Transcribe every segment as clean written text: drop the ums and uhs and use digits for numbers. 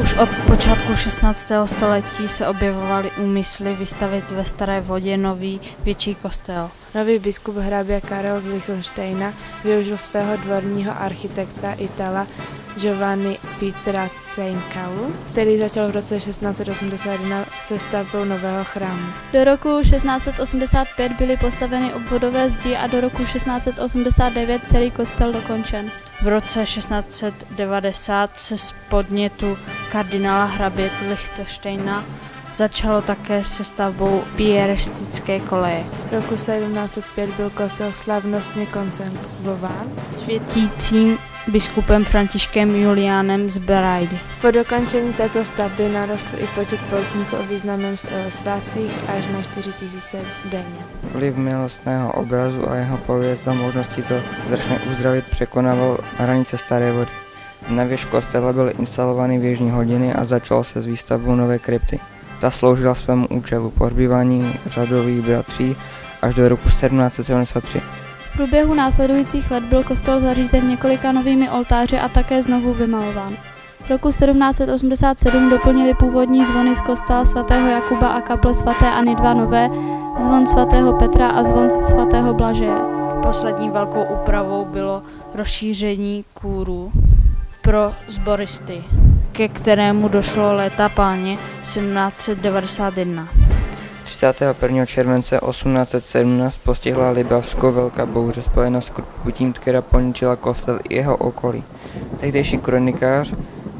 Už od počátku 16. století se objevovaly úmysly vystavit ve Staré Vodě nový větší kostel. Nový biskup hrabě Karel z Lichtenštejna využil svého dvorního architekta Itala Giovanni Pietra Trencalu, který začal v roce 1681 se stavbou nového chrámu. Do roku 1685 byly postaveny obvodové zdi a do roku 1689 celý kostel dokončen. V roce 1690 se z podnětu kardinála hrabě Lichtenštejna začalo také se stavbou pieristické koleje. V roku 1705 byl kostel slavnostně konservován světícím biskupem Františkem Juliánem z Braidy. Po dokončení této stavby narostl i počet poutníků o významném svátcích až na 4 000 denně. Vliv milostného obrazu a jeho pověst za možností zázračně uzdravit překonával hranice Staré Vody. Na věž kostela byly instalovány věžní hodiny a začalo se s výstavbou nové krypty. Ta sloužila svému účelu pohřbívání řadových bratří až do roku 1773. V průběhu následujících let byl kostel zařízen několika novými oltáři a také znovu vymalován. V roku 1787 doplnili původní zvony z kostela svatého Jakuba a kaple svaté Anny dva nové, zvon svatého Petra a zvon svatého Blažeje. Poslední velkou úpravou bylo rozšíření kůru pro sboristy, ke kterému došlo léta páně 1791. 31. července 1817 postihla Libavsko velká bouře spojená s krutím, která poničila kostel i jeho okolí. Tehdejší kronikář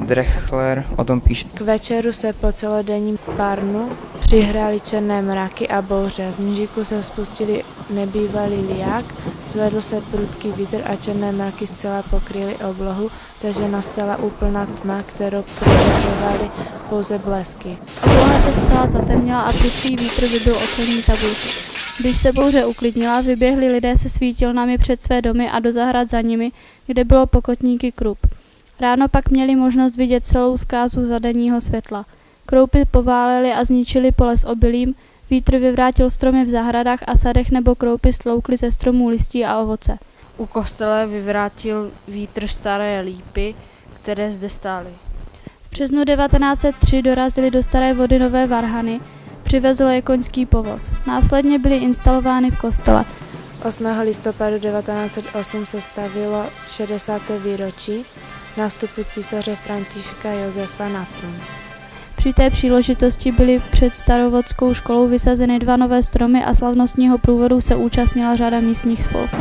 Drexler o tom píše. K večeru se po celodenním párnu přihrály černé mraky a bouře. V Mnižiku se spustili nebývalý liják, zvedl se prudký vítr a černé mraky zcela pokryly oblohu, takže nastala úplná tma, kterou prožařovaly pouze blesky. Obloha se zcela zatemnila a prudký vítr vybil okolní tabulky. Když se bouře uklidnila, vyběhli lidé se svítilnami před své domy a do zahrad za nimi, kde bylo pokotníky krup. Ráno pak měli možnost vidět celou zkázu zadenního světla. Kroupy poválely a zničily pole s obilím, vítr vyvrátil stromy v zahradách a sadech nebo kroupy stloukly ze stromů listí a ovoce. U kostele vyvrátil vítr staré lípy, které zde stály. V březnu 1903 dorazily do Staré Vody nové varhany, přivezl je koňský povoz. Následně byly instalovány v kostele. 8. listopadu 1908 se stavilo 60. výročí nástupu císaře Františka Josefa na trůn. Při té příležitosti byly před starovodskou školou vysazeny 2 nové stromy a slavnostního průvodu se účastnila řada místních spolků.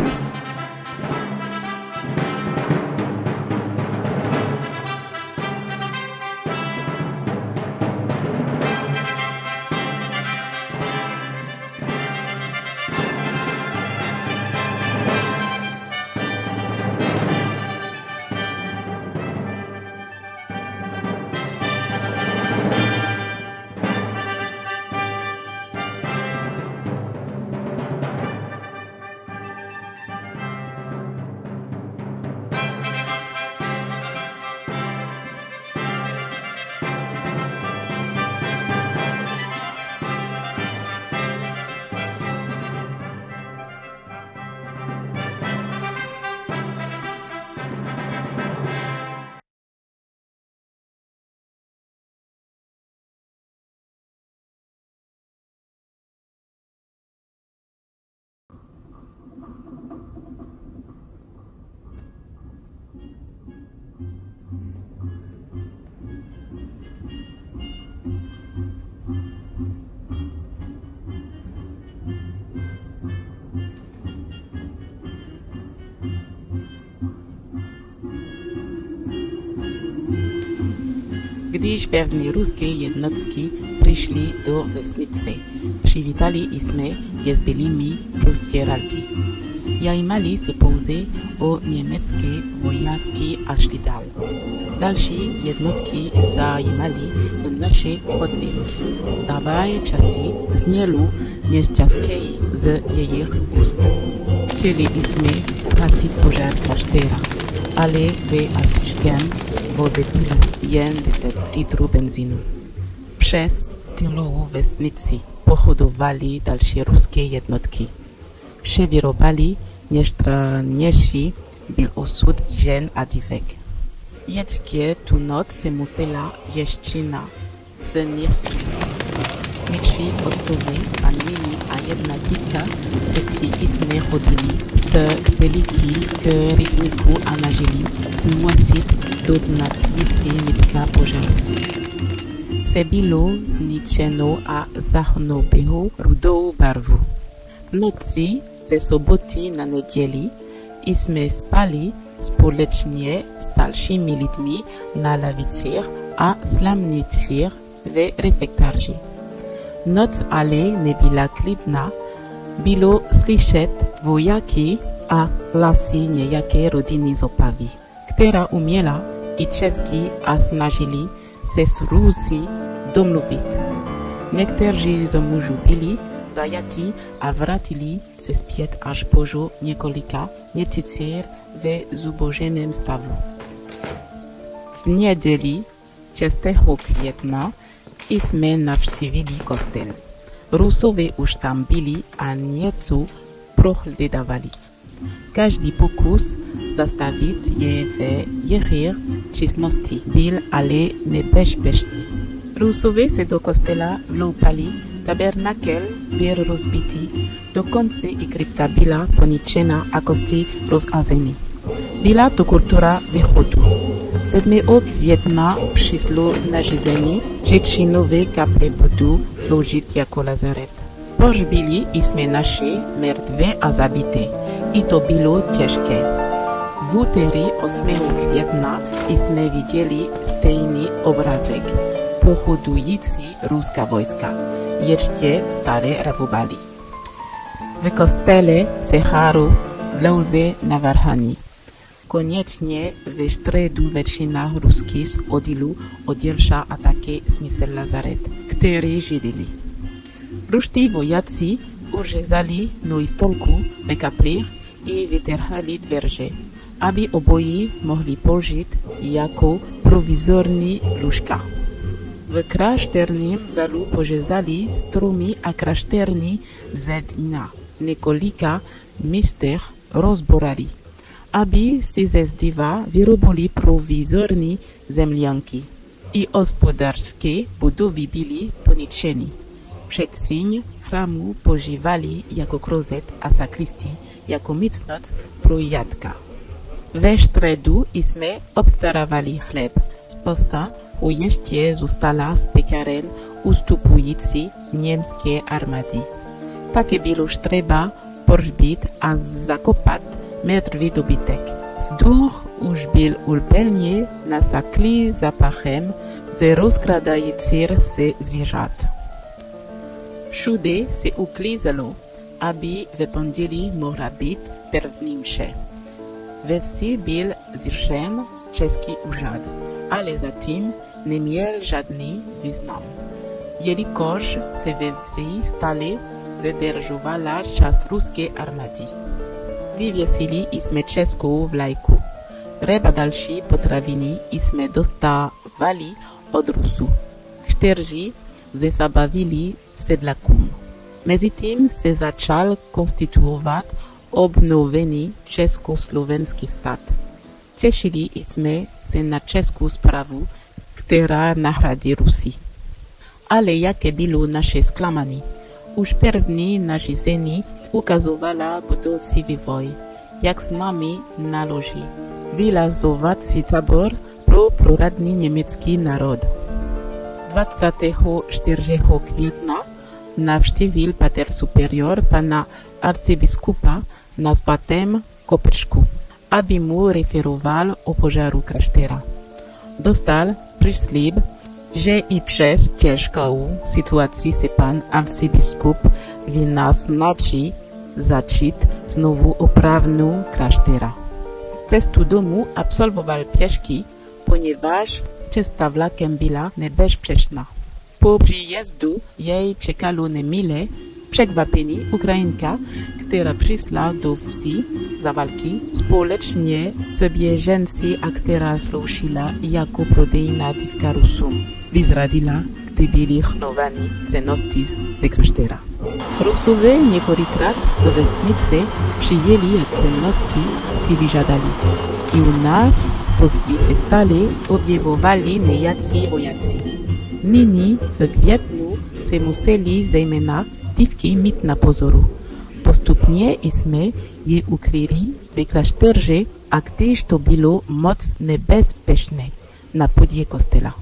Když pevné ruské jednotky přišly do vesnice, přivítali jsme je s bílými rozděralky. Zajímali se pouze o německé vojáky a šli dál. Další jednotky zajímaly naše hodinky. Dávají časy znělo nejčastěji z jejich úst. Chtěli jsme uhasit požár kláštera, ale ve Aškem voze bylo jen 10 litrů benzínu. Přes stylovou vesnici pochodovali další ruské jednotky. Převyrobali nejstranější byl osud žen a dívek. Jedźkie tu noc se musela ješćina zniesli. Myči otcovi, pan Mini a jedna dívka se vsi jsme chodili s veliký k rybníku a nažili zmusit doznatjící mická požár. Se bylo zničeno a zahrnobilo rudou barvu. V noci ze soboty na neděli jsme spali společně s dalšími lidmi na lavicích a slamnicích ve refektarži. Noc ale nebyla klidná, bylo slyšet vojáky a hlasy nějaké rodiny z Opavy, která uměla i česky a snažili se s Rusy domluvit. Někteří z mužů byli zajati a vrátili se zpět až po několika měsících ve zuboženém stavu. V neděli 6. května jsme navštívili kostel. Rusové už tam byli a něco prohledávali. Každý pokus zastavit je ve jejich činnosti byl ale nebezpečný. Rusové se do kostela vloupali, tabernakel byl rozbitý, dokonce i krypta byla poničena a kosti rozházeny. Byla to kultura východu. 7. května přišlo nařízení, že činové kaple budou sloužit jako lazaret. Pohřbili jsme naše mrtvé a zabité. I to bylo těžké. V úterý 8. května jsme viděli stejný obrázek. Pochodující ruská vojska. Ještě staré ravovali. V kostele se háru dlouze navrhaní. Konečně ve středu většina ruských oddílů oddělila a také smysl lazaret, který židili. Ruští vojáci uřezali nohy stolku ve kaplích i vytrhali dveře, aby obojí mohli použít jako provizorní lůžka. V klášterním zálu pořezali stromy a klášterní zedina. Několika místech rozborali, aby si ze zdiva vyrobili provizorní zemlянky. I hospodářské budovy byly poničeny. Předsíň chrámu používali jako krozet a sakristii jako místnost pro jatka. Ve středu jsme obstarávali chléb. Spousta ještě zůstala z pekáren ustupující německé armády. Také bylo třeba pohřbít a zakopat mrtvý dobytek. Vzduch už byl úplně nasaklý zapachem ze rozkradajících se zvířat. Všude se uklízelo, aby v pondělí mohla být první mše. Ve vsi byl zřízen český úřad, ale zatím neměl žádný význam. Jelikož se ve vsi stále zadržovala část ruské armády. Vyvěsili jsme českou vlajku. Ryb další potraviny jsme dostávali od Rusů, kteří zabavili sedlákům. Mezitím se začal konstituovat obnovený československý stát. Těšili jsme se na českou správu, která nahradí Rusy. Ale jaké bylo naše zklamání? Už první nařízení ukazovala budoucí vývoj, jak s námi naloží. Vylazovací tábor pro proradný německý národ. 24. května navštívil pater superior pana arcibiskupa na svatém kopečku, aby mu referoval o požáru kláštera. Dostal příslib, že i přes těžkou situaci se pan arcibiskup vynasnaží začít znovu opravnu kláštera. Cestu domů absolvoval pěšky, poněvadž cesta vlakem byla nebezpečná. Po příjezdu jej čekalo nemilé překvapení Ukrajinka, která přišla do vsi za války společně s běženci a která sloužila jako prodejná dívka Rusům. Vyzradila, kdy byly chnovány cennosti ze kláštera. Rusové několikrát do vesnice přijeli a cennosti si vyžadali. I u nás Později se stali objevovali nějací vojáci. Nyní v květnu se museli zejména dívky mít na pozoru. Postupně jsme je ukryli v klášterze, a když to bylo moc nebezpečné, na půdě kostela.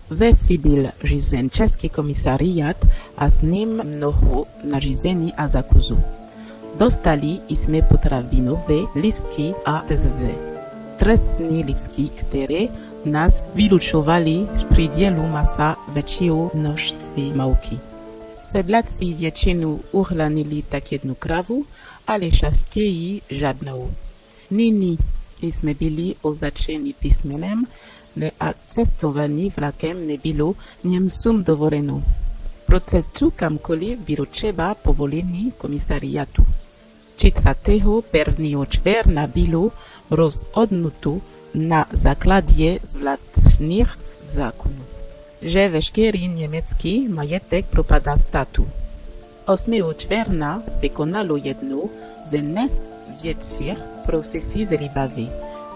Ze vsi byl řízen český komisariát a s ním mnoho nařízení a zákazů. Dostali jsme potravinové lístky a tzv. Trestní lístky, které nás vylučovaly z přídělu masa většího množství mouky. Sedláci většinou uchlánili tak jednu kravu, ale častěji žádnou. Nyní jsme byli označeni písmenem a cestování vlakem nebylo Němcům dovoleno. Pro cestu kamkoliv bylo třeba povolení komisariátu. 31. června bylo rozhodnuto na základě zvláštních zákonů, že veškerý německý majetek propadá státu. 8. června se konalo jedno ze největších procesí zlibaví,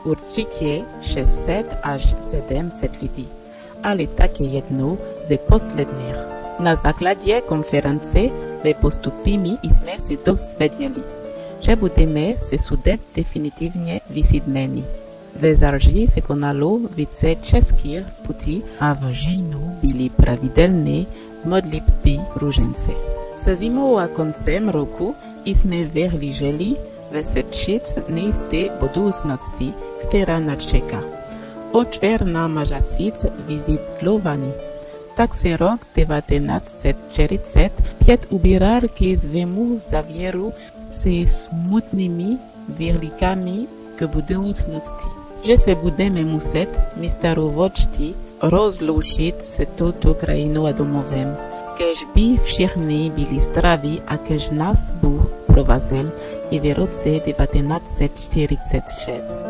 určitě 600 až 700 lidí, ale také jedno ze posledních. Na základě konference ve postupimi jsme se dozvěděli, že budeme se sudet definitivně vysídleni. Ve září se konalo více českých putí a v říjnu byly pravidelné modlitby růžence. Se zimou a koncem roku jsme vyhlíželi vysvětšit nejisté budoucnosti, která nás čeká. Od června měsíc vysídlovaní. Tak se rok 1945 ubíral ke svému závěru se smutnými výhledkami k budoucnosti, že se budeme muset mistarovočti rozloučit se touto krajinou a domovem, kež by všichni byli zdraví a kež nás Bůh provázel i v roce 1946.